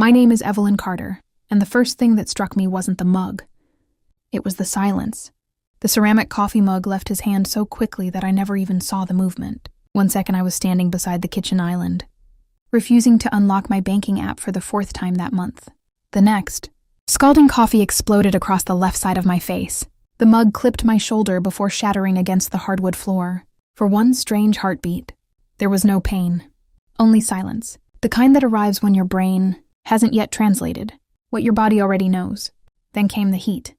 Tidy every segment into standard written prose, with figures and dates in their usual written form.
My name is Evelyn Carter, and the first thing that struck me wasn't the mug. It was the silence. The ceramic coffee mug left his hand so quickly that I never even saw the movement. 1 second I was standing beside the kitchen island, refusing to unlock my banking app for the 4th time that month. The next, scalding coffee exploded across the left side of my face. The mug clipped my shoulder before shattering against the hardwood floor. For one strange heartbeat, there was no pain, only silence. The kind that arrives when your brain hasn't yet translated what your body already knows. Then came the heat.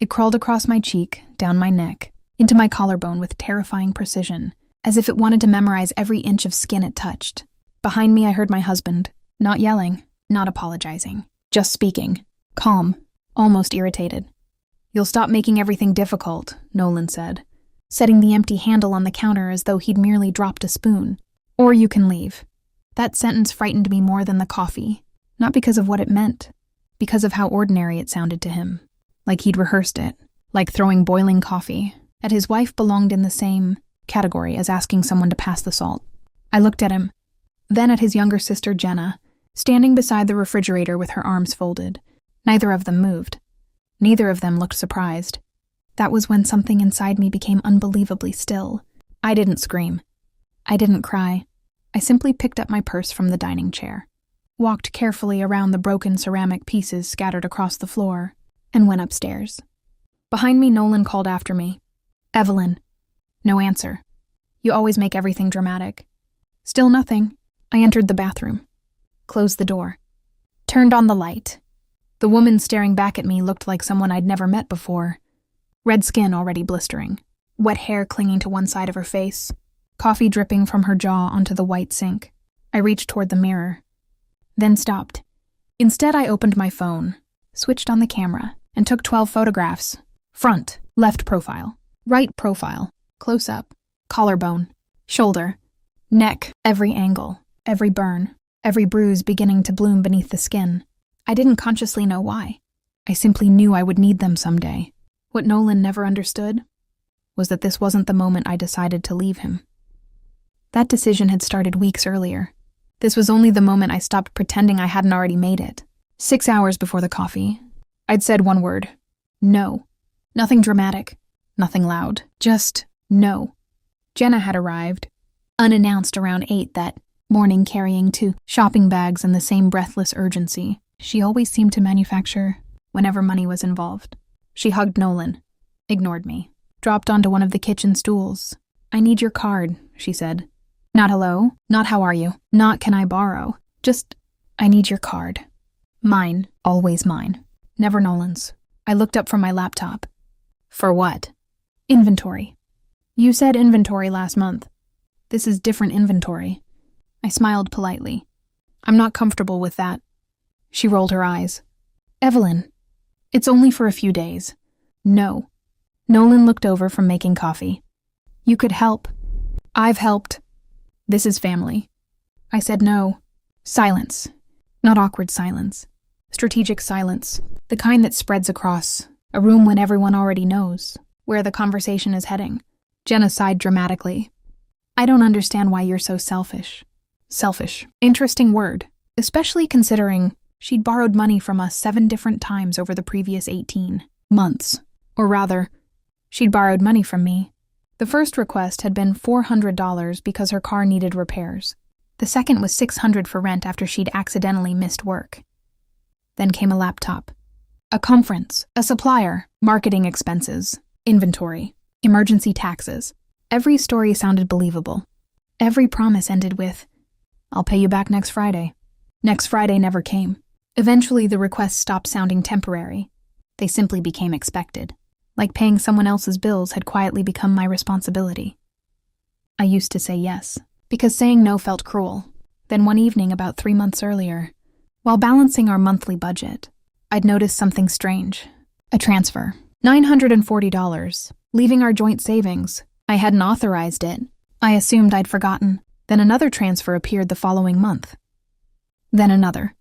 It crawled across my cheek, down my neck, into my collarbone with terrifying precision, as if it wanted to memorize every inch of skin it touched. Behind me I heard my husband, not yelling, not apologizing, just speaking, calm, almost irritated. "You'll stop making everything difficult," Nolan said, setting the empty handle on the counter as though he'd merely dropped a spoon. "Or you can leave." That sentence frightened me more than the coffee, not because of what it meant, because of how ordinary it sounded to him. Like he'd rehearsed it, like throwing boiling coffee at his wife belonged in the same category as asking someone to pass the salt. I looked at him, then at his younger sister Jenna, standing beside the refrigerator with her arms folded. Neither of them moved. Neither of them looked surprised. That was when something inside me became unbelievably still. I didn't scream. I didn't cry. I simply picked up my purse from the dining chair, walked carefully around the broken ceramic pieces scattered across the floor, and went upstairs. Behind me, Nolan called after me. "Evelyn." No answer. "You always make everything dramatic." Still nothing. I entered the bathroom, closed the door, turned on the light. The woman staring back at me looked like someone I'd never met before. Red skin already blistering, wet hair clinging to one side of her face, coffee dripping from her jaw onto the white sink. I reached toward the mirror, then stopped. Instead, I opened my phone, switched on the camera, and took 12 photographs. Front, left profile, right profile, close up, collarbone, shoulder, neck, every angle, every burn, every bruise beginning to bloom beneath the skin. I didn't consciously know why. I simply knew I would need them someday. What Nolan never understood was that this wasn't the moment I decided to leave him. That decision had started weeks earlier. This was only the moment I stopped pretending I hadn't already made it. 6 hours before the coffee, I'd said one word. No. Nothing dramatic. Nothing loud. Just no. Jenna had arrived, unannounced around 8 that morning, carrying 2 shopping bags and the same breathless urgency she always seemed to manufacture whenever money was involved. She hugged Nolan, ignored me, dropped onto one of the kitchen stools. "I need your card," she said. Not hello, not how are you, not can I borrow. Just, I need your card. Mine, always mine. Never Nolan's. I looked up from my laptop. For what? Inventory. You said inventory last month. This is different inventory. I smiled politely. I'm not comfortable with that. She rolled her eyes. Evelyn, it's only for a few days. No. Nolan looked over from making coffee. You could help. I've helped. This is family. I said no. Silence. Not awkward silence. Strategic silence. The kind that spreads across a room when everyone already knows where the conversation is heading. Jenna sighed dramatically. I don't understand why you're so selfish. Selfish. Interesting word, especially considering she'd borrowed money from us 7 different times over the previous 18 months. Or rather, she'd borrowed money from me. The first request had been $400 because her car needed repairs. The second was $600 for rent after she'd accidentally missed work. Then came a laptop, a conference, a supplier, marketing expenses, inventory, emergency taxes. Every story sounded believable. Every promise ended with, I'll pay you back next Friday. Next Friday never came. Eventually, the requests stopped sounding temporary. They simply became expected. Like paying someone else's bills had quietly become my responsibility. I used to say yes, because saying no felt cruel. Then one evening about 3 months earlier, while balancing our monthly budget, I'd noticed something strange. A transfer. $940, leaving our joint savings. I hadn't authorized it. I assumed I'd forgotten. Then another transfer appeared the following month. Then another.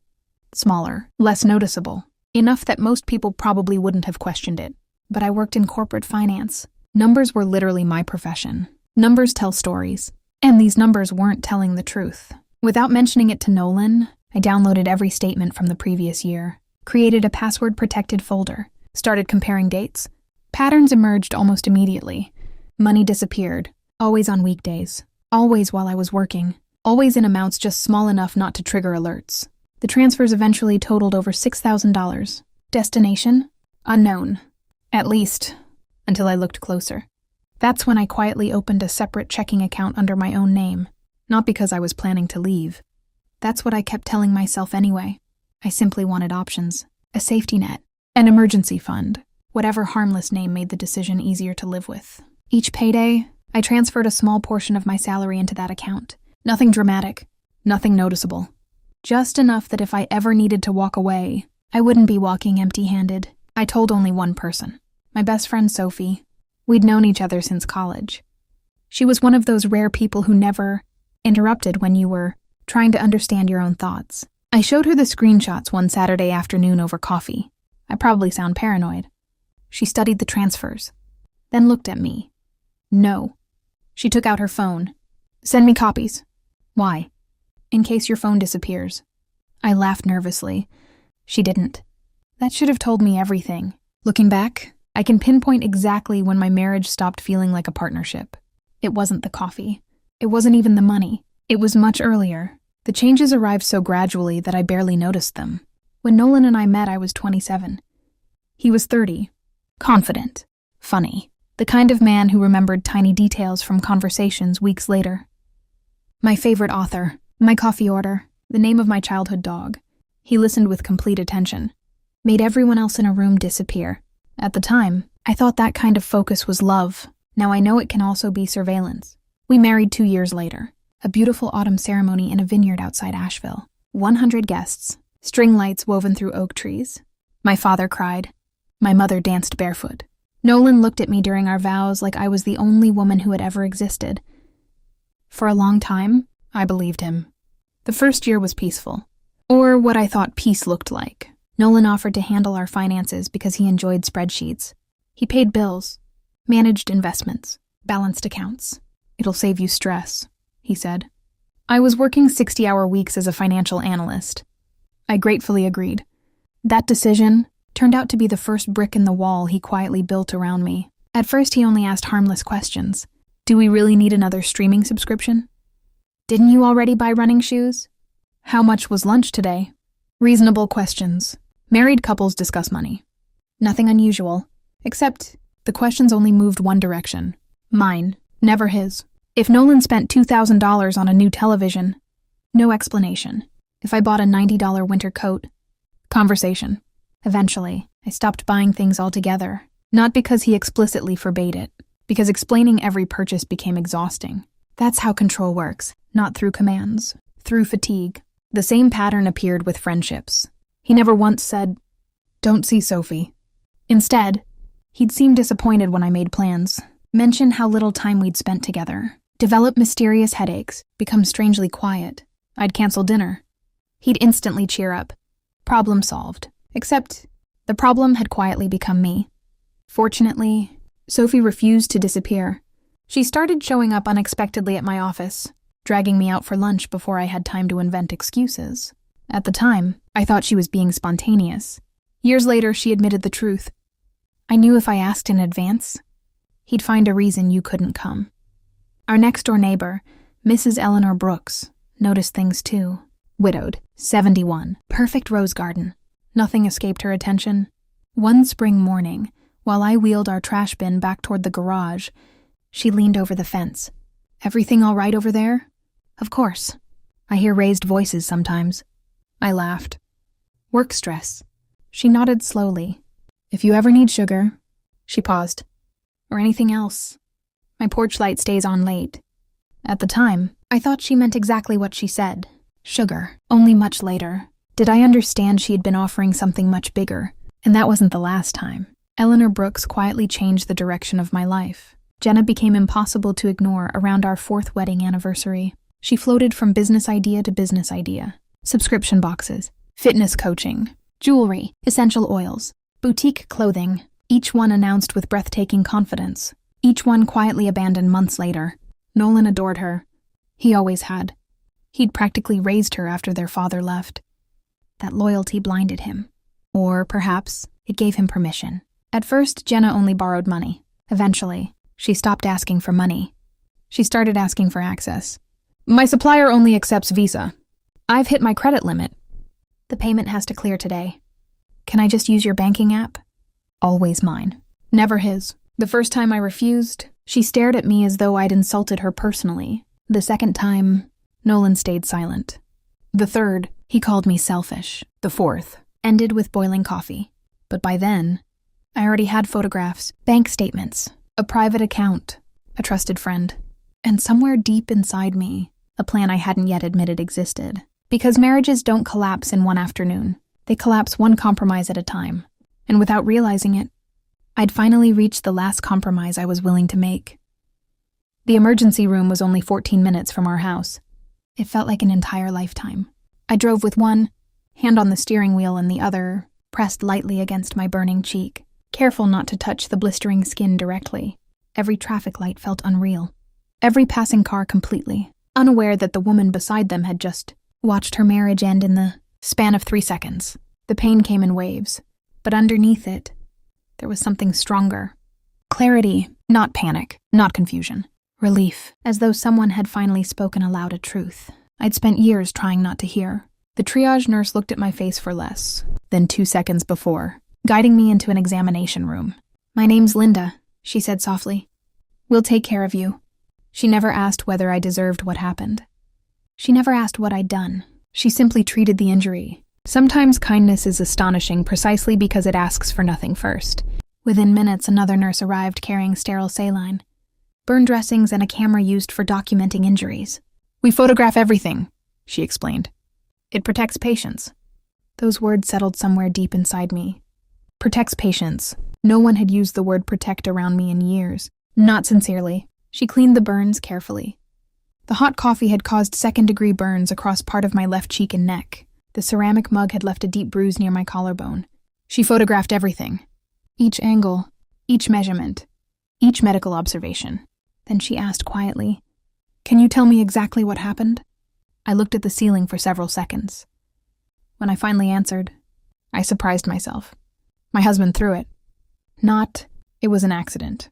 Smaller, less noticeable. Enough that most people probably wouldn't have questioned it. But I worked in corporate finance. Numbers were literally my profession. Numbers tell stories. And these numbers weren't telling the truth. Without mentioning it to Nolan, I downloaded every statement from the previous year, created a password-protected folder, started comparing dates. Patterns emerged almost immediately. Money disappeared, always on weekdays, always while I was working, always in amounts just small enough not to trigger alerts. The transfers eventually totaled over $6,000. Destination? Unknown. At least, until I looked closer. That's when I quietly opened a separate checking account under my own name, not because I was planning to leave. That's what I kept telling myself anyway. I simply wanted options, a safety net, an emergency fund, whatever harmless name made the decision easier to live with. Each payday, I transferred a small portion of my salary into that account. Nothing dramatic, nothing noticeable. Just enough that if I ever needed to walk away, I wouldn't be walking empty-handed. I told only one person, my best friend Sophie. We'd known each other since college. She was one of those rare people who never interrupted when you were trying to understand your own thoughts. I showed her the screenshots one Saturday afternoon over coffee. I probably sound paranoid. She studied the transfers, then looked at me. No. She took out her phone. Send me copies. Why? In case your phone disappears. I laughed nervously. She didn't. That should have told me everything. Looking back, I can pinpoint exactly when my marriage stopped feeling like a partnership. It wasn't the coffee. It wasn't even the money. It was much earlier. The changes arrived so gradually that I barely noticed them. When Nolan and I met, I was 27. He was 30. Confident. Funny. The kind of man who remembered tiny details from conversations weeks later. My favorite author, my coffee order, the name of my childhood dog. He listened with complete attention. Made everyone else in a room disappear. At the time, I thought that kind of focus was love. Now I know it can also be surveillance. We married 2 years later. A beautiful autumn ceremony in a vineyard outside Asheville. 100 guests. String lights woven through oak trees. My father cried. My mother danced barefoot. Nolan looked at me during our vows like I was the only woman who had ever existed. For a long time, I believed him. The first year was peaceful. Or what I thought peace looked like. Nolan offered to handle our finances because he enjoyed spreadsheets. He paid bills, managed investments, balanced accounts. It'll save you stress, he said. I was working 60-hour weeks as a financial analyst. I gratefully agreed. That decision turned out to be the first brick in the wall he quietly built around me. At first, he only asked harmless questions. Do we really need another streaming subscription? Didn't you already buy running shoes? How much was lunch today? Reasonable questions. Married couples discuss money. Nothing unusual, except the questions only moved one direction. Mine, never his. If Nolan spent $2,000 on a new television, no explanation. If I bought a $90 winter coat, conversation. Eventually, I stopped buying things altogether, not because he explicitly forbade it, because explaining every purchase became exhausting. That's how control works, not through commands, through fatigue. The same pattern appeared with friendships. He never once said, "Don't see Sophie." Instead, he'd seem disappointed when I made plans, mention how little time we'd spent together, develop mysterious headaches, become strangely quiet. I'd cancel dinner. He'd instantly cheer up. Problem solved. Except, the problem had quietly become me. Fortunately, Sophie refused to disappear. She started showing up unexpectedly at my office, dragging me out for lunch before I had time to invent excuses. At the time, I thought she was being spontaneous. Years later, she admitted the truth. I knew if I asked in advance, he'd find a reason you couldn't come. Our next-door neighbor, Mrs. Eleanor Brooks, noticed things too. Widowed, 71, perfect rose garden. Nothing escaped her attention. One spring morning, while I wheeled our trash bin back toward the garage, she leaned over the fence. "Everything all right over there?" "Of course. I hear raised voices sometimes." I laughed. "Work stress." She nodded slowly. "If you ever need sugar," she paused, "or anything else, my porch light stays on late." At the time, I thought she meant exactly what she said. Sugar, only much later. Did I understand she had been offering something much bigger? And that wasn't the last time. Eleanor Brooks quietly changed the direction of my life. Jenna became impossible to ignore around our 4th wedding anniversary. She floated from business idea to business idea. Subscription boxes, fitness coaching, jewelry, essential oils, boutique clothing, each one announced with breathtaking confidence. Each one quietly abandoned months later. Nolan adored her. He always had. He'd practically raised her after their father left. That loyalty blinded him. Or perhaps it gave him permission. At first, Jenna only borrowed money. Eventually, she stopped asking for money. She started asking for access. My supplier only accepts Visa. I've hit my credit limit. The payment has to clear today. Can I just use your banking app? Always mine. Never his. The first time I refused, she stared at me as though I'd insulted her personally. The second time, Nolan stayed silent. The third, he called me selfish. The fourth ended with boiling coffee. But by then, I already had photographs, bank statements, a private account, a trusted friend, and somewhere deep inside me, a plan I hadn't yet admitted existed. Because marriages don't collapse in one afternoon. They collapse one compromise at a time. And without realizing it, I'd finally reached the last compromise I was willing to make. The emergency room was only 14 minutes from our house. It felt like an entire lifetime. I drove with one hand on the steering wheel and the other pressed lightly against my burning cheek, careful not to touch the blistering skin directly. Every traffic light felt unreal. Every passing car completely, unaware that the woman beside them had just watched her marriage end in the span of 3 seconds. The pain came in waves, but underneath it, there was something stronger. Clarity, not panic, not confusion. Relief, as though someone had finally spoken aloud a truth I'd spent years trying not to hear. The triage nurse looked at my face for less than 2 seconds before, guiding me into an examination room. My name's Linda, she said softly. We'll take care of you. She never asked whether I deserved what happened. She never asked what I'd done. She simply treated the injury. Sometimes kindness is astonishing precisely because it asks for nothing first. Within minutes, another nurse arrived carrying sterile saline, burn dressings, and a camera used for documenting injuries. We photograph everything, she explained. It protects patients. Those words settled somewhere deep inside me. Protects patients. No one had used the word protect around me in years. Not sincerely. She cleaned the burns carefully. The hot coffee had caused second-degree burns across part of my left cheek and neck. The ceramic mug had left a deep bruise near my collarbone. She photographed everything. Each angle, each measurement, each medical observation. Then she asked quietly, "Can you tell me exactly what happened?" I looked at the ceiling for several seconds. When I finally answered, I surprised myself. My husband threw it. Not, it was an accident.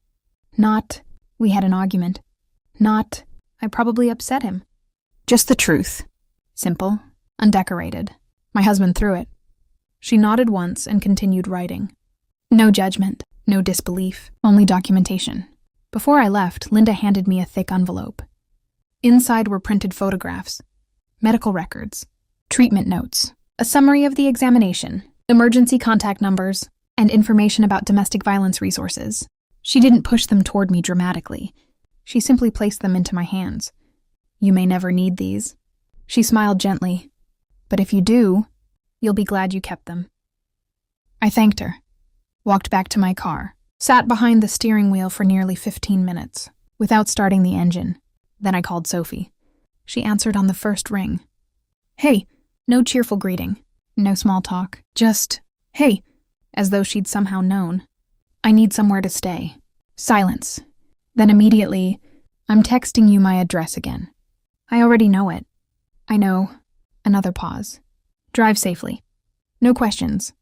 Not, we had an argument. Not, I probably upset him. Just the truth. Simple, undecorated. My husband threw it. She nodded once and continued writing. No judgment, no disbelief, only documentation. Before I left, Linda handed me a thick envelope. Inside were printed photographs, medical records, treatment notes, a summary of the examination, emergency contact numbers, and information about domestic violence resources. She didn't push them toward me dramatically. She simply placed them into my hands. You may never need these. She smiled gently. But if you do, you'll be glad you kept them. I thanked her, walked back to my car, sat behind the steering wheel for nearly 15 minutes, without starting the engine. Then I called Sophie. She answered on the first ring. Hey, no cheerful greeting, no small talk, just, hey, as though she'd somehow known. I need somewhere to stay. Silence. Then immediately, I'm texting you my address again. I already know it. I know. Another pause. Drive safely. No questions.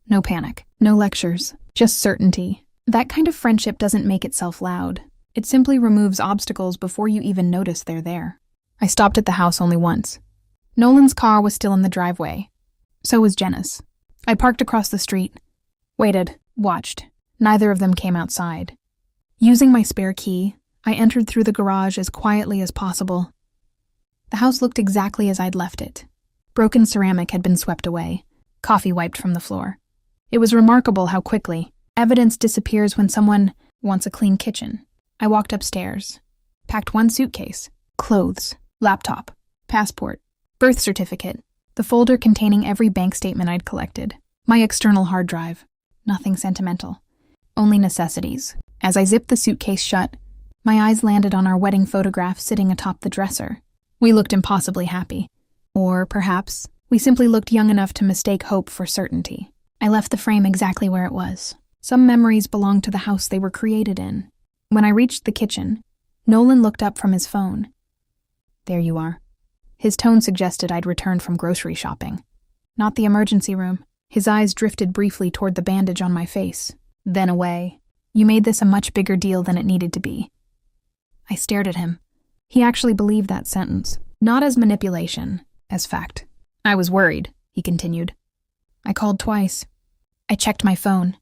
No panic. No lectures. Just certainty. That kind of friendship doesn't make itself loud. It simply removes obstacles before you even notice they're there. I stopped at the house only once. Nolan's car was still in the driveway. So was Jenna's. I parked across the street. Waited. Watched. Neither of them came outside. Using my spare key, I entered through the garage as quietly as possible. The house looked exactly as I'd left it. Broken ceramic had been swept away, coffee wiped from the floor. It was remarkable how quickly evidence disappears when someone wants a clean kitchen. I walked upstairs, packed one suitcase, clothes, laptop, passport, birth certificate, the folder containing every bank statement I'd collected, my external hard drive. Nothing sentimental, only necessities. As I zipped the suitcase shut, my eyes landed on our wedding photograph sitting atop the dresser. We looked impossibly happy. Or perhaps we simply looked young enough to mistake hope for certainty. I left the frame exactly where it was. Some memories belonged to the house they were created in. When I reached the kitchen, Nolan looked up from his phone. There you are. His tone suggested I'd returned from grocery shopping. Not the emergency room. His eyes drifted briefly toward the bandage on my face, then away. You made this a much bigger deal than it needed to be. I stared at him. He actually believed that sentence, not as manipulation, as fact. I was worried, he continued. I called twice. I checked my phone.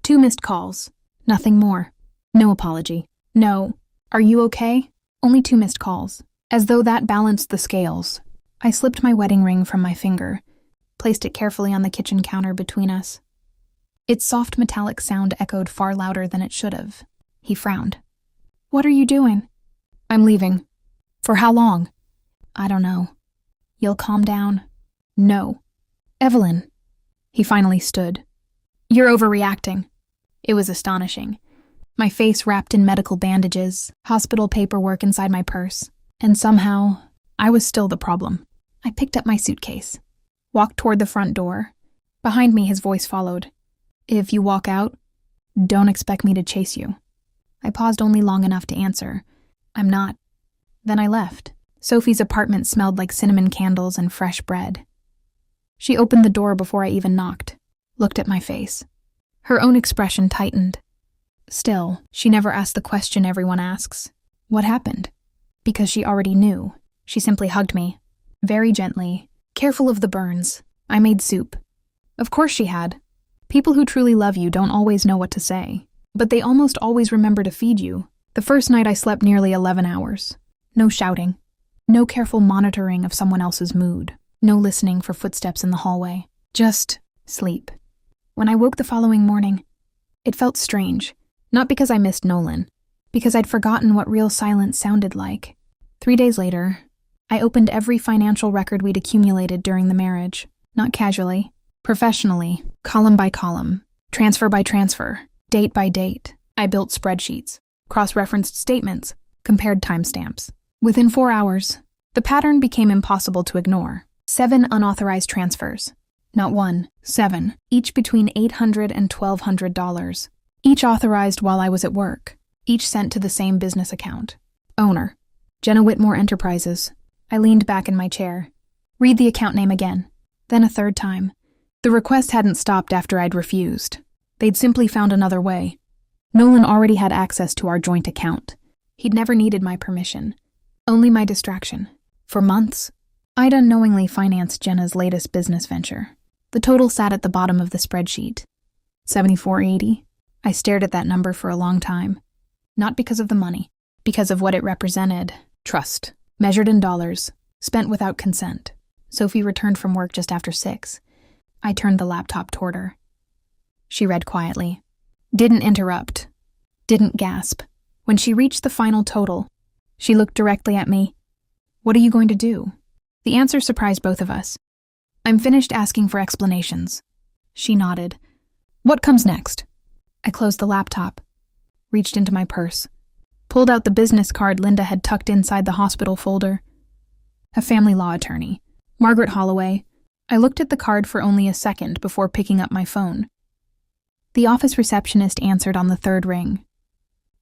2 missed calls. Nothing more. No apology. No. Are you okay? Only 2 missed calls. As though that balanced the scales. I slipped my wedding ring from my finger, placed it carefully on the kitchen counter between us. Its soft metallic sound echoed far louder than it should have. He frowned. What are you doing? I'm leaving. For how long? I don't know. You'll calm down? No. Evelyn. He finally stood. You're overreacting. It was astonishing. My face wrapped in medical bandages, hospital paperwork inside my purse, and somehow, I was still the problem. I picked up my suitcase, walked toward the front door. Behind me, his voice followed. If you walk out, don't expect me to chase you. I paused only long enough to answer. I'm not. Then I left. Sophie's apartment smelled like cinnamon candles and fresh bread. She opened the door before I even knocked, looked at my face. Her own expression tightened. Still, she never asked the question everyone asks. What happened? Because she already knew. She simply hugged me, very gently, careful of the burns. I made soup. Of course she had. People who truly love you don't always know what to say, but they almost always remember to feed you. The first night I slept nearly 11 hours. No shouting. No careful monitoring of someone else's mood. No listening for footsteps in the hallway. Just sleep. When I woke the following morning, it felt strange. Not because I missed Nolan, because I'd forgotten what real silence sounded like. 3 days later, I opened every financial record we'd accumulated during the marriage. Not casually, professionally, column by column, transfer by transfer, date by date. I built spreadsheets, cross-referenced statements, compared timestamps. Within 4 hours, the pattern became impossible to ignore. 7 unauthorized transfers. Not 1, 7, each between $800 and $1,200. Each authorized while I was at work. Each sent to the same business account. Owner, Jenna Whitmore Enterprises. I leaned back in my chair. Read the account name again. Then a third time. The request hadn't stopped after I'd refused. They'd simply found another way. Nolan already had access to our joint account. He'd never needed my permission. Only my distraction. For months, I'd unknowingly financed Jenna's latest business venture. The total sat at the bottom of the spreadsheet. $74.80. I stared at that number for a long time. Not because of the money, because of what it represented. Trust, measured in dollars, spent without consent. Sophie returned from work just after 6. I turned the laptop toward her. She read quietly. Didn't interrupt. Didn't gasp. When she reached the final total, she looked directly at me. What are you going to do? The answer surprised both of us. I'm finished asking for explanations. She nodded. What comes next? I closed the laptop, reached into my purse, pulled out the business card Linda had tucked inside the hospital folder. A family law attorney, Margaret Holloway. I looked at the card for only a second before picking up my phone. The office receptionist answered on the 3rd ring.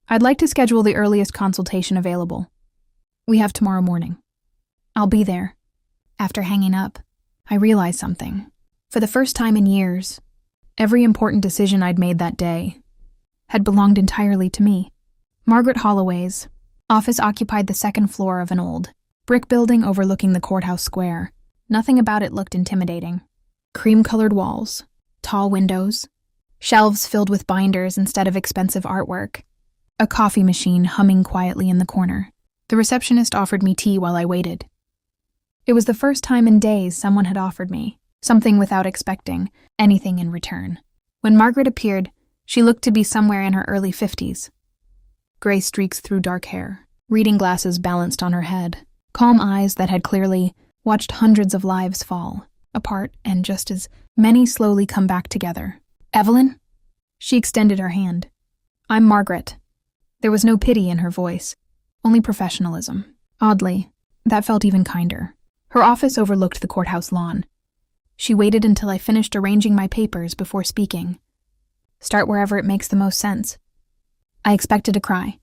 I'd like to schedule the earliest consultation available. We have tomorrow morning. I'll be there. After hanging up, I realized something. For the first time in years, every important decision I'd made that day had belonged entirely to me. Margaret Holloway's office occupied the 2nd floor of an old brick building overlooking the courthouse square. Nothing about it looked intimidating. Cream-colored walls, tall windows, shelves filled with binders instead of expensive artwork, a coffee machine humming quietly in the corner. The receptionist offered me tea while I waited. It was the first time in days someone had offered me something without expecting anything in return. When Margaret appeared, she looked to be somewhere in her early 50s. Gray streaks through dark hair, reading glasses balanced on her head, calm eyes that had clearly watched hundreds of lives fall apart and just as many slowly come back together. Evelyn? She extended her hand. I'm Margaret. There was no pity in her voice, only professionalism. Oddly, that felt even kinder. Her office overlooked the courthouse lawn. She waited until I finished arranging my papers before speaking. Start wherever it makes the most sense. I expected to cry.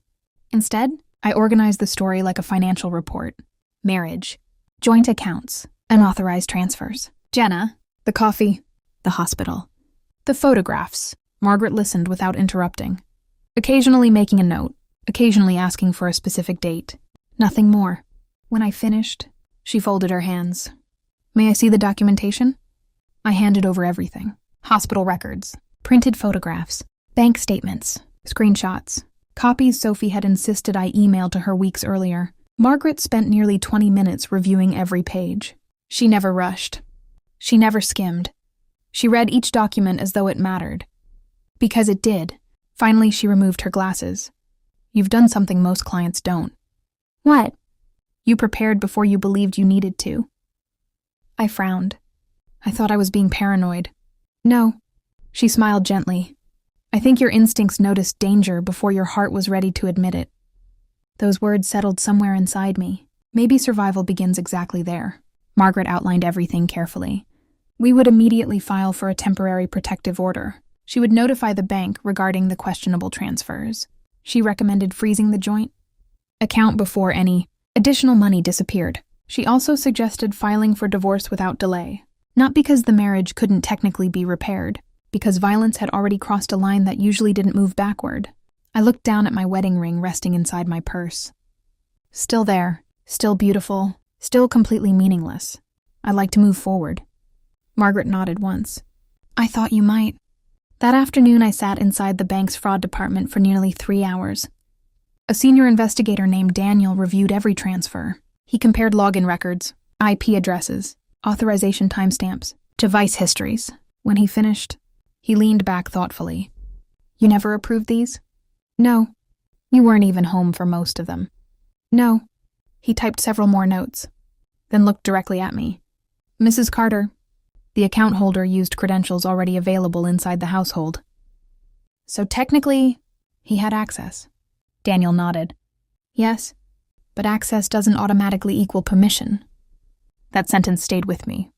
Instead, I organized the story like a financial report. Marriage. Joint accounts, unauthorized transfers. Jenna, the coffee, the hospital. The photographs. Margaret listened without interrupting, occasionally making a note, occasionally asking for a specific date. Nothing more. When I finished, she folded her hands. May I see the documentation? I handed over everything. Hospital records, printed photographs, bank statements, screenshots, copies Sophie had insisted I email to her weeks earlier. Margaret spent nearly 20 minutes reviewing every page. She never rushed. She never skimmed. She read each document as though it mattered. Because it did. Finally, she removed her glasses. You've done something most clients don't. What? You prepared before you believed you needed to. I frowned. I thought I was being paranoid. No. She smiled gently. I think your instincts noticed danger before your heart was ready to admit it. Those words settled somewhere inside me. Maybe survival begins exactly there. Margaret outlined everything carefully. We would immediately file for a temporary protective order. She would notify the bank regarding the questionable transfers. She recommended freezing the joint account before any additional money disappeared. She also suggested filing for divorce without delay. Not because the marriage couldn't technically be repaired, because violence had already crossed a line that usually didn't move backward. I looked down at my wedding ring resting inside my purse. Still there, still beautiful, still completely meaningless. I'd like to move forward. Margaret nodded once. I thought you might. That afternoon I sat inside the bank's fraud department for nearly 3 hours. A senior investigator named Daniel reviewed every transfer. He compared login records, IP addresses, authorization timestamps, device histories. When he finished, he leaned back thoughtfully. You never approved these? No. You weren't even home for most of them. No. He typed several more notes, then looked directly at me. Mrs. Carter. The account holder used credentials already available inside the household. So technically, he had access. Daniel nodded. Yes, but access doesn't automatically equal permission. That sentence stayed with me.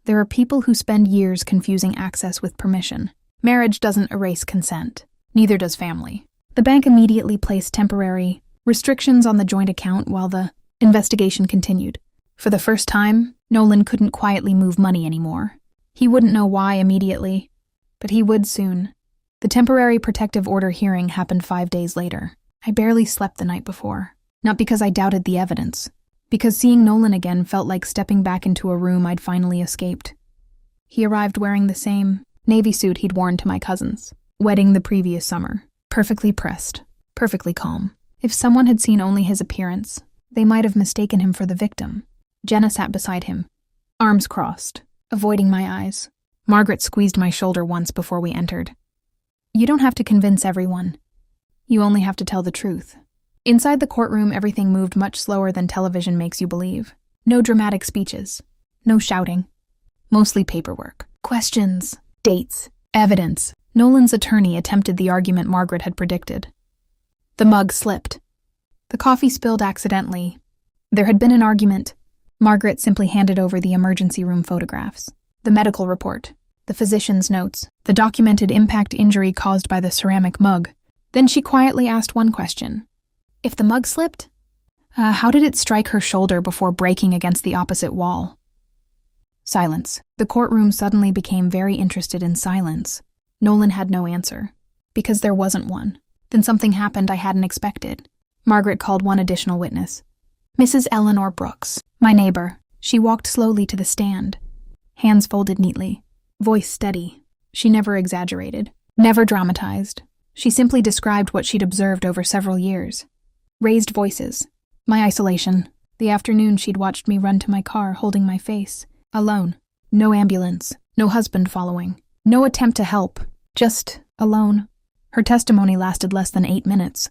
There are people who spend years confusing access with permission. Marriage doesn't erase consent. Neither does family. The bank immediately placed temporary restrictions on the joint account while the investigation continued. For the first time, Nolan couldn't quietly move money anymore. He wouldn't know why immediately, but he would soon. The temporary protective order hearing happened 5 days later. I barely slept the night before. Not because I doubted the evidence, because seeing Nolan again felt like stepping back into a room I'd finally escaped. He arrived wearing the same navy suit he'd worn to my cousin's wedding the previous summer. Perfectly pressed, perfectly calm. If someone had seen only his appearance, they might have mistaken him for the victim. Jenna sat beside him, arms crossed, avoiding my eyes. Margaret squeezed my shoulder once before we entered. You don't have to convince everyone. You only have to tell the truth. Inside the courtroom, everything moved much slower than television makes you believe. No dramatic speeches. No shouting. Mostly paperwork. Questions. Dates. Evidence. Nolan's attorney attempted the argument Margaret had predicted. The mug slipped. The coffee spilled accidentally. There had been an argument. Margaret simply handed over the emergency room photographs, the medical report, the physician's notes, the documented impact injury caused by the ceramic mug. Then she quietly asked one question. If the mug slipped, how did it strike her shoulder before breaking against the opposite wall? Silence. The courtroom suddenly became very interested in silence. Nolan had no answer, because there wasn't one. Then something happened I hadn't expected. Margaret called one additional witness. Mrs. Eleanor Brooks, my neighbor. She walked slowly to the stand, hands folded neatly, voice steady. She never exaggerated, never dramatized. She simply described what she'd observed over several years. Raised voices, my isolation, the afternoon she'd watched me run to my car holding my face, alone. No ambulance, no husband following, no attempt to help, just alone. Her testimony lasted less than 8 minutes.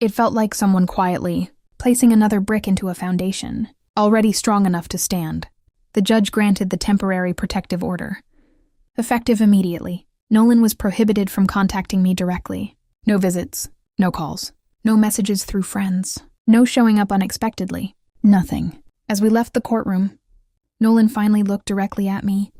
It felt like someone quietly placing another brick into a foundation, already strong enough to stand. The judge granted the temporary protective order. Effective immediately, Nolan was prohibited from contacting me directly. No visits, no calls, no messages through friends, no showing up unexpectedly. Nothing. As we left the courtroom, Nolan finally looked directly at me.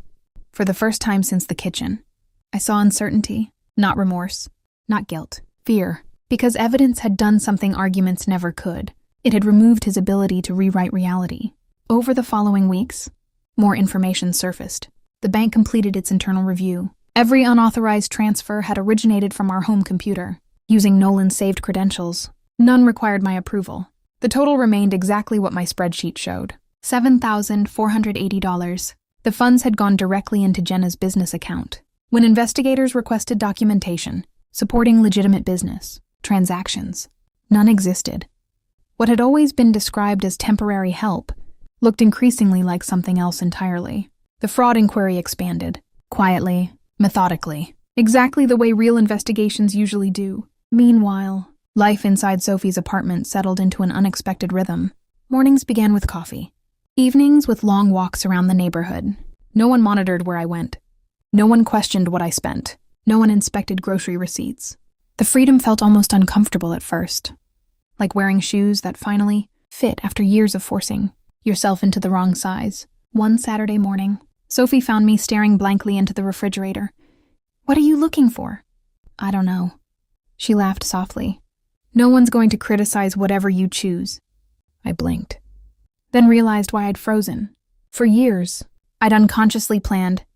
For the first time since the kitchen, I saw uncertainty, not remorse, not guilt, fear, because evidence had done something arguments never could. It had removed his ability to rewrite reality. Over the following weeks, more information surfaced. The bank completed its internal review. Every unauthorized transfer had originated from our home computer, using Nolan's saved credentials. None required my approval. The total remained exactly what my spreadsheet showed: $7,480. The funds had gone directly into Jenna's business account. When investigators requested documentation supporting legitimate business transactions, none existed. What had always been described as temporary help looked increasingly like something else entirely. The fraud inquiry expanded, quietly, methodically, exactly the way real investigations usually do. Meanwhile, life inside Sophie's apartment settled into an unexpected rhythm. Mornings began with coffee. Evenings with long walks around the neighborhood. No one monitored where I went. No one questioned what I spent. No one inspected grocery receipts. The freedom felt almost uncomfortable at first, like wearing shoes that finally fit after years of forcing yourself into the wrong size. One Saturday morning, Sophie found me staring blankly into the refrigerator. "What are you looking for?" "I don't know." She laughed softly. "No one's going to criticize whatever you choose." I blinked, then realized why I'd frozen. For years, I'd unconsciously planned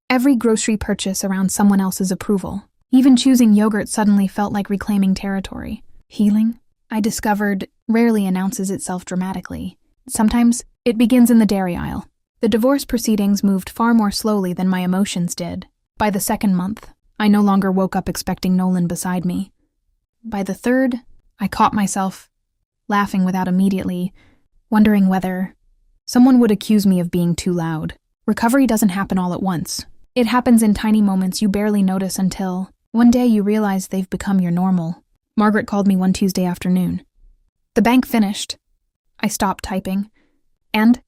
every grocery purchase around someone else's approval. Even choosing yogurt suddenly felt like reclaiming territory. Healing, I discovered, rarely announces itself dramatically. Sometimes it begins in the dairy aisle. The divorce proceedings moved far more slowly than my emotions did. By the second month, I no longer woke up expecting Nolan beside me. By the third, I caught myself laughing without immediately wondering whether someone would accuse me of being too loud. Recovery doesn't happen all at once. It happens in tiny moments you barely notice until one day you realize they've become your normal. Margaret called me one Tuesday afternoon. The bank finished. I stopped typing. And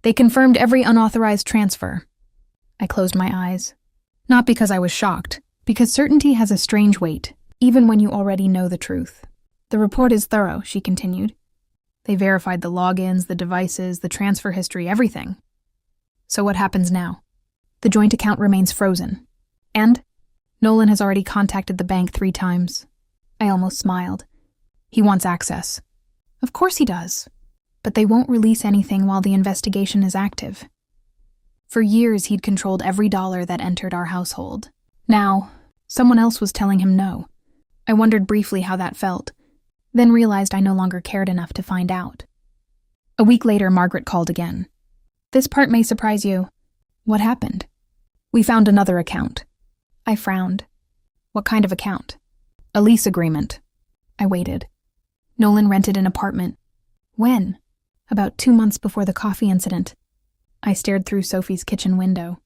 they confirmed every unauthorized transfer. I closed my eyes. Not because I was shocked, because certainty has a strange weight, even when you already know the truth. "The report is thorough," she continued. "They verified the logins, the devices, the transfer history, everything. So what happens now?" "The joint account remains frozen. And Nolan has already contacted the bank 3 times. I almost smiled. "He wants access." "Of course he does. But they won't release anything while the investigation is active." For years, he'd controlled every dollar that entered our household. Now, someone else was telling him no. I wondered briefly how that felt, then realized I no longer cared enough to find out. A week later, Margaret called again. "This part may surprise you." "What happened?" "We found another account." I frowned. "What kind of account?" "A lease agreement." I waited. "Nolan rented an apartment." "When?" "About 2 months before the coffee incident." I stared through Sophie's kitchen window.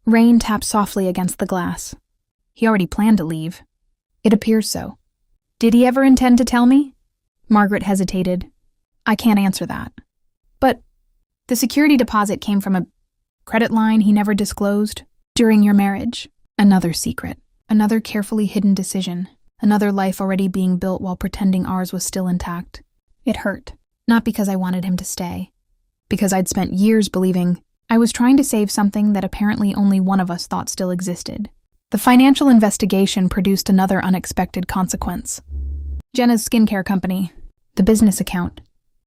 Rain tapped softly against the glass. "He already planned to leave." "It appears so." "Did he ever intend to tell me?" Margaret hesitated. "I can't answer that." "But the security deposit came from a credit line he never disclosed during your marriage." Another secret. Another carefully hidden decision. Another life already being built while pretending ours was still intact. It hurt. Not because I wanted him to stay. Because I'd spent years believing I was trying to save something that apparently only one of us thought still existed. The financial investigation produced another unexpected consequence. Jenna's skincare company, the business account.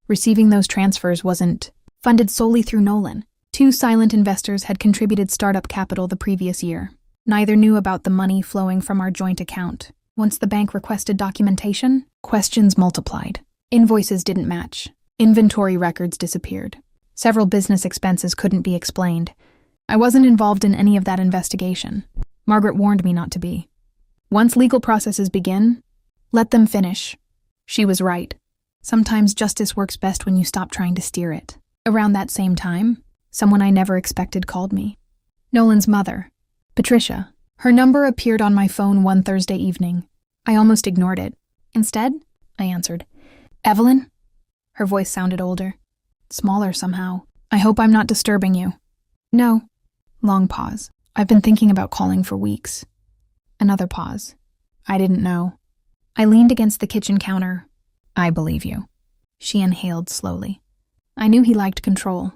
Receiving those transfers wasn't funded solely through Nolan. 2 silent investors had contributed startup capital the previous year. Neither knew about the money flowing from our joint account. Once the bank requested documentation, questions multiplied. Invoices didn't match. Inventory records disappeared. Several business expenses couldn't be explained. I wasn't involved in any of that investigation. Margaret warned me not to be. Once legal processes begin, let them finish. She was right. Sometimes justice works best when you stop trying to steer it. Around that same time, someone I never expected called me. Nolan's mother, Patricia. Her number appeared on my phone one Thursday evening. I almost ignored it. Instead, I answered. "Evelyn?" Her voice sounded older. Smaller somehow. "I hope I'm not disturbing you." "No." Long pause. "I've been thinking about calling for weeks." Another pause. "I didn't know." I leaned against the kitchen counter. "I believe you." She inhaled slowly. "I knew he liked control.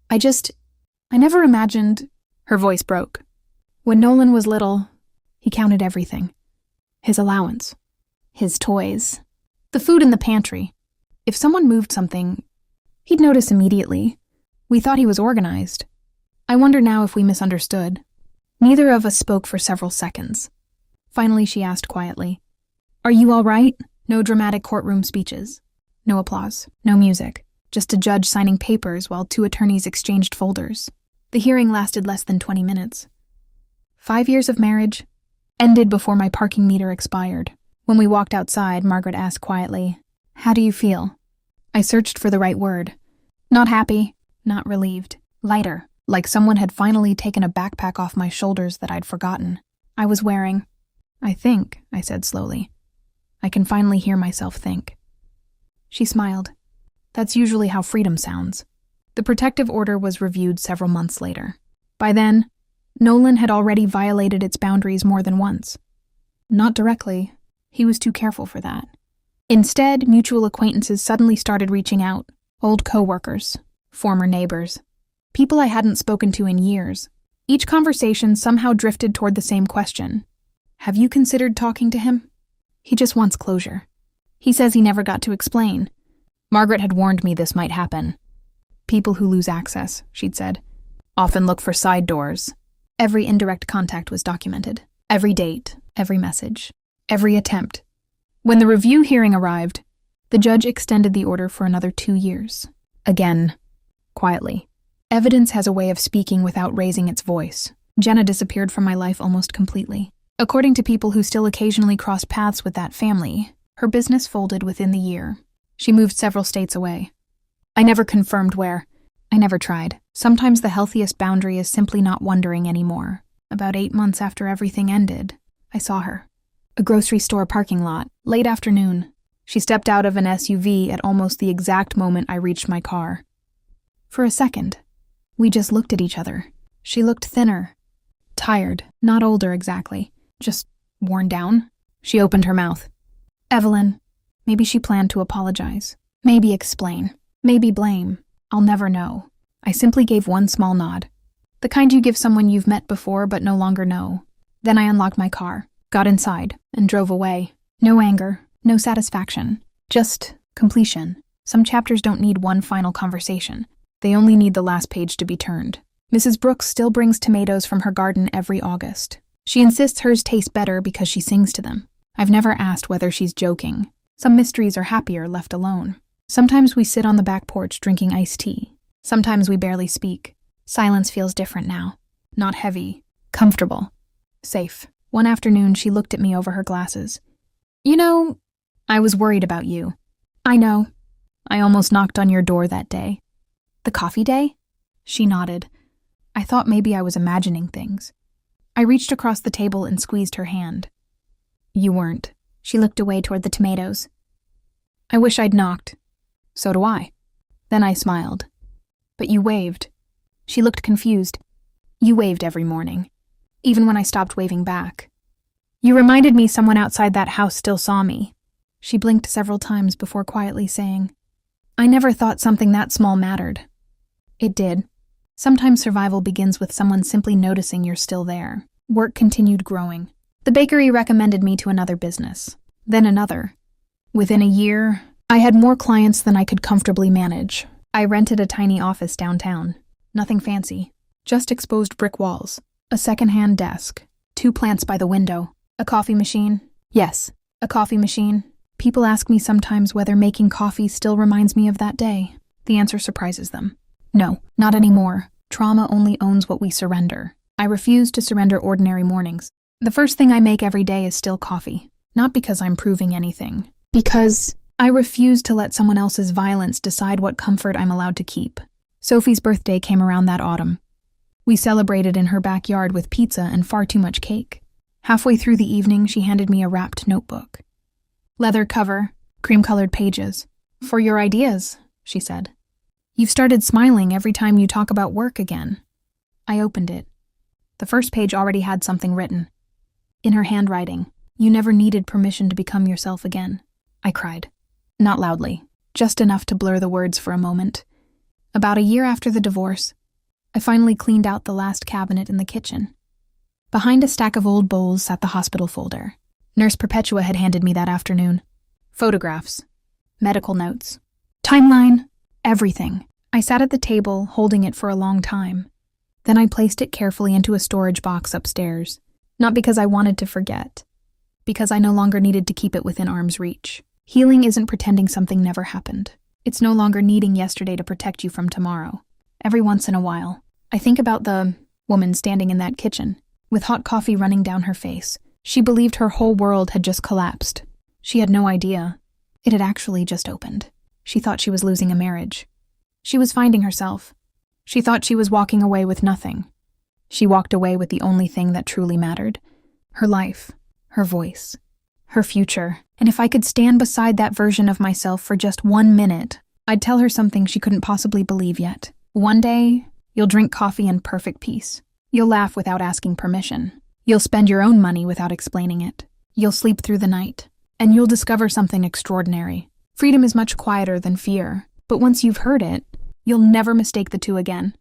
I never imagined..." Her voice broke. "When Nolan was little, he counted everything. His allowance. His toys. The food in the pantry. If someone moved something, he'd notice immediately. We thought he was organized. I wonder now if we misunderstood. Neither of us spoke for several seconds. Finally, she asked quietly, "Are you all right?" No dramatic courtroom speeches. No applause. No music. Just a judge signing papers while two attorneys exchanged folders. The hearing lasted less than 20 minutes. 5 years of marriage ended before my parking meter expired. When we walked outside, Margaret asked quietly, "How do you feel?" I searched for the right word. Not happy, not relieved. Lighter, like someone had finally taken a backpack off my shoulders that I'd forgotten. I was wearing, I think, I said slowly. I can finally hear myself think. She smiled. That's usually how freedom sounds. The protective order was reviewed several months later. By then, Nolan had already violated its boundaries more than once. Not directly. He was too careful for that. Instead, mutual acquaintances suddenly started reaching out. Old co-workers, former neighbors, people I hadn't spoken to in years. Each conversation somehow drifted toward the same question. Have you considered talking to him? He just wants closure. He says he never got to explain. Margaret had warned me this might happen. People who lose access, she'd said, often look for side doors. Every indirect contact was documented. Every date, every message, every attempt. When the review hearing arrived, the judge extended the order for another 2 years. Again, quietly. Evidence has a way of speaking without raising its voice. Jenna disappeared from my life almost completely. According to people who still occasionally cross paths with that family, her business folded within the year. She moved several states away. I never confirmed where. I never tried. Sometimes the healthiest boundary is simply not wondering anymore. About 8 months after everything ended, I saw her. A grocery store parking lot, late afternoon. She stepped out of an SUV at almost the exact moment I reached my car. For a second, we just looked at each other. She looked thinner, tired, not older exactly, just worn down. She opened her mouth. Evelyn. Maybe she planned to apologize. Maybe explain. Maybe blame. I'll never know. I simply gave one small nod. The kind you give someone you've met before but no longer know. Then I unlocked my car, got inside, and drove away. No anger, no satisfaction. Just completion. Some chapters don't need one final conversation. They only need the last page to be turned. Mrs. Brooks still brings tomatoes from her garden every August. She insists hers taste better because she sings to them. I've never asked whether she's joking. Some mysteries are happier left alone. Sometimes we sit on the back porch drinking iced tea. Sometimes we barely speak. Silence feels different now. Not heavy. Comfortable. Safe. One afternoon, she looked at me over her glasses. You know, I was worried about you. I know. I almost knocked on your door that day. The coffee day? She nodded. I thought maybe I was imagining things. I reached across the table and squeezed her hand. You weren't. She looked away toward the tomatoes. I wish I'd knocked. So do I. Then I smiled. But you waved. She looked confused. You waved every morning, even when I stopped waving back. You reminded me someone outside that house still saw me. She blinked several times before quietly saying, I never thought something that small mattered. It did. Sometimes survival begins with someone simply noticing you're still there. Work continued growing. The bakery recommended me to another business, then another. Within a year, I had more clients than I could comfortably manage. I rented a tiny office downtown. Nothing fancy, just exposed brick walls, a second-hand desk, 2 plants by the window, a coffee machine. Yes, a coffee machine. People ask me sometimes whether making coffee still reminds me of that day. The answer surprises them. No, not anymore. Trauma only owns what we surrender. I refuse to surrender ordinary mornings. The first thing I make every day is still coffee. Not because I'm proving anything. Because I refuse to let someone else's violence decide what comfort I'm allowed to keep. Sophie's birthday came around that autumn. We celebrated in her backyard with pizza and far too much cake. Halfway through the evening, she handed me a wrapped notebook. Leather cover, cream-colored pages. For your ideas, she said. You've started smiling every time you talk about work again. I opened it. The first page already had something written. In her handwriting, you never needed permission to become yourself again. I cried. Not loudly, just enough to blur the words for a moment. About a year after the divorce, I finally cleaned out the last cabinet in the kitchen. Behind a stack of old bowls sat the hospital folder. Nurse Perpetua had handed me that afternoon. Photographs, medical notes, timeline, everything. I sat at the table, holding it for a long time. Then I placed it carefully into a storage box upstairs, not because I wanted to forget, because I no longer needed to keep it within arm's reach. Healing isn't pretending something never happened. It's no longer needing yesterday to protect you from tomorrow. Every once in a while, I think about the woman standing in that kitchen, with hot coffee running down her face. She believed her whole world had just collapsed. She had no idea. It had actually just opened. She thought she was losing a marriage. She was finding herself. She thought she was walking away with nothing. She walked away with the only thing that truly mattered: her life, her voice, her future. And if I could stand beside that version of myself for just 1 minute, I'd tell her something she couldn't possibly believe yet. One day, you'll drink coffee in perfect peace. You'll laugh without asking permission. You'll spend your own money without explaining it. You'll sleep through the night, and you'll discover something extraordinary. Freedom is much quieter than fear, but once you've heard it, you'll never mistake the two again.